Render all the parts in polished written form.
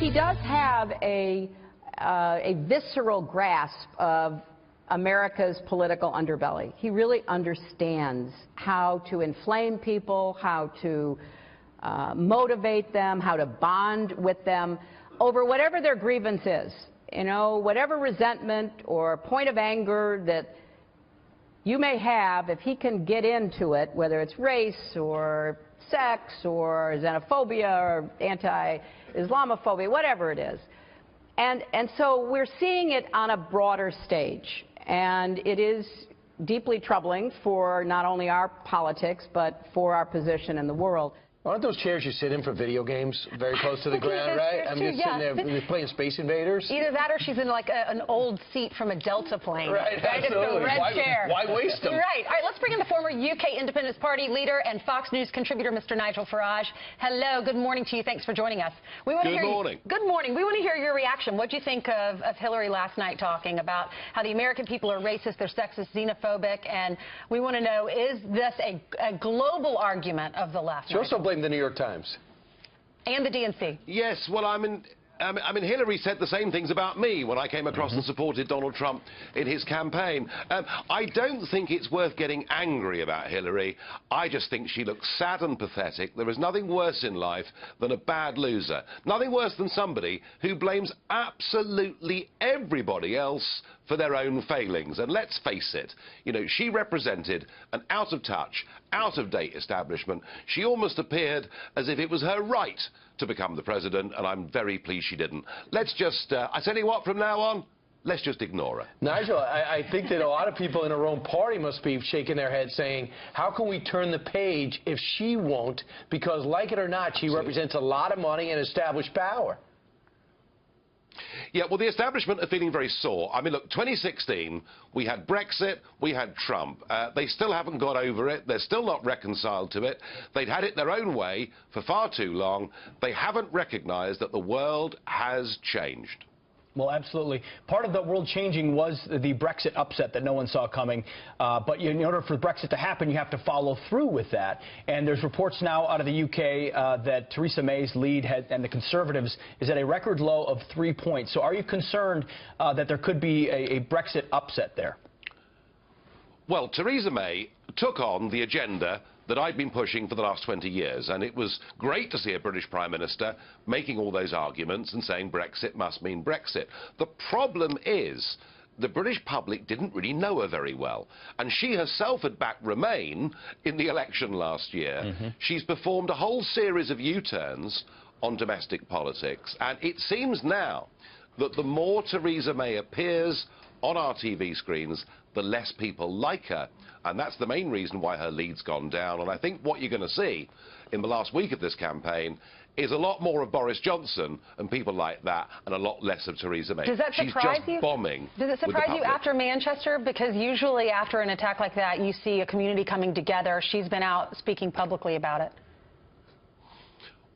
He does have a visceral grasp of America's political underbelly. He really understands how to inflame people, how to motivate them, how to bond with them over whatever their grievance is. You know, whatever resentment or point of anger that you may have, if he can get into it, whether it's race or sex or xenophobia or anti-Islamophobia, whatever it is. And so we're seeing it on a broader stage. And it is deeply troubling for not only our politics, but for our position in the world. Aren't those chairs you sit in for video games very close to the ground, right? I mean, you're sitting there playing Space Invaders. Either that or she's in like an old seat from a Delta plane. Right, absolutely. It's a red chair. Why waste them? Right. All right, let's bring in the former UK Independence Party leader and Fox News contributor, Mr. Nigel Farage. Hello, good morning to you. Thanks for joining us. Good morning. Good morning. We want to hear your reaction. What do you think of Hillary last night talking about how the American people are racist, they're sexist, xenophobic, and we want to know, is this a global argument of the left? She also blamed the New York Times. And the DNC. Yes, well, I mean, Hillary said the same things about me when I came across and supported Donald Trump in his campaign. I don't think it's worth getting angry about Hillary. I just think she looks sad and pathetic. There is nothing worse in life than a bad loser. Nothing worse than somebody who blames absolutely everybody else for their own failings. And let's face it, you know, she represented an out-of-touch, out-of-date establishment. She almost appeared as if it was her right to become the president, and I'm very pleased she didn't. Let's just, I tell you what, from now on, let's just ignore her. Nigel, I think that a lot of people in her own party must be shaking their heads saying, how can we turn the page if she won't? Because, like it or not, she represents a lot of money and established power. Yeah, well, the establishment are feeling very sore. I mean, look, 2016, we had Brexit, we had Trump. They still haven't got over it. They're still not reconciled to it. They'd had it their own way for far too long. They haven't recognised that the world has changed. Well, absolutely. Part of the world changing was the Brexit upset that no one saw coming. But in order for Brexit to happen, you have to follow through with that. And there's reports now out of the UK that Theresa May's lead and the Conservatives is at a record low of 3 points. So are you concerned that there could be a Brexit upset there? Well, Theresa May took on the agenda that I'd been pushing for the last 20 years, and it was great to see a British Prime Minister making all those arguments and saying Brexit must mean Brexit. The problem is the British public didn't really know her very well, and she herself had backed Remain in the election last year. She's performed a whole series of U-turns on domestic politics, and it seems now that the more Theresa May appears on our TV screens, the less people like her. And that's the main reason why her lead's gone down. And I think what you're going to see in the last week of this campaign is a lot more of Boris Johnson and people like that, and a lot less of Theresa May. Does that surprise She's just bombing. Does it surprise you after Manchester? Because usually after an attack like that, you see a community coming together. She's been out speaking publicly about it.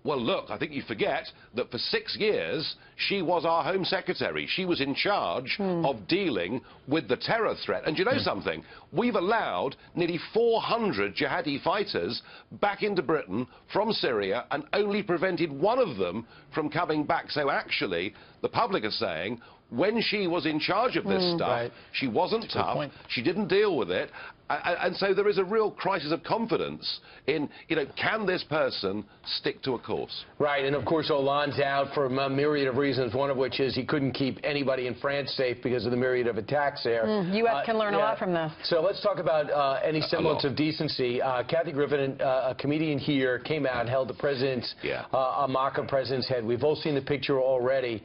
Well, look, I think you forget that for 6 years, she was our Home Secretary. She was in charge of dealing with the terror threat. And you know something? We've allowed nearly 400 jihadi fighters back into Britain from Syria and only prevented one of them from coming back. So actually, the public are saying, when she was in charge of this stuff, she wasn't tough, she didn't deal with it, and so there is a real crisis of confidence in, you know, can this person stick to a course? Right, and of course Hollande's out for a myriad of reasons, one of which is he couldn't keep anybody in France safe because of the myriad of attacks there. U.S. can learn a lot from this. So let's talk about any semblance of decency. Kathy Griffin, a comedian here, came out and held the president's, a mock of president's head. We've all seen the picture already.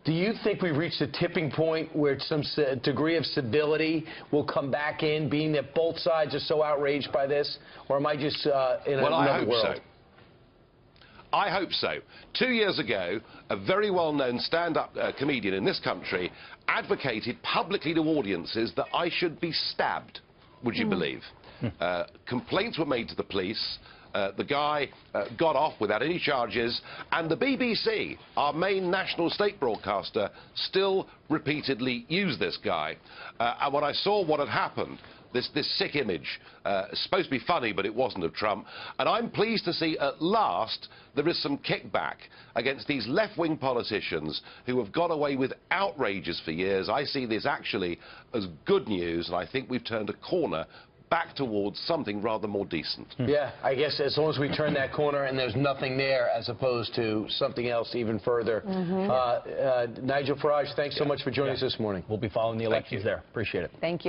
Do you think we've reached a tipping point where some degree of civility will come back in, being that both sides are so outraged by this? Or am I just in another world? I hope so. 2 years ago, a very well-known stand-up comedian in this country advocated publicly to audiences that I should be stabbed, would you believe? Complaints were made to the police. The guy got off without any charges, and the BBC, our main national state broadcaster, still repeatedly used this guy. And when I saw what had happened, this sick image. It's supposed to be funny, but it wasn't, of Trump. And I'm pleased to see at last there is some kickback against these left-wing politicians who have got away with outrages for years. I see this actually as good news, and I think we've turned a corner back towards something rather more decent. Yeah, I guess as long as we turn that corner and there's nothing there as opposed to something else even further. Nigel Farage, thanks so much for joining us this morning. We'll be following the elections there. Appreciate it. Thank you.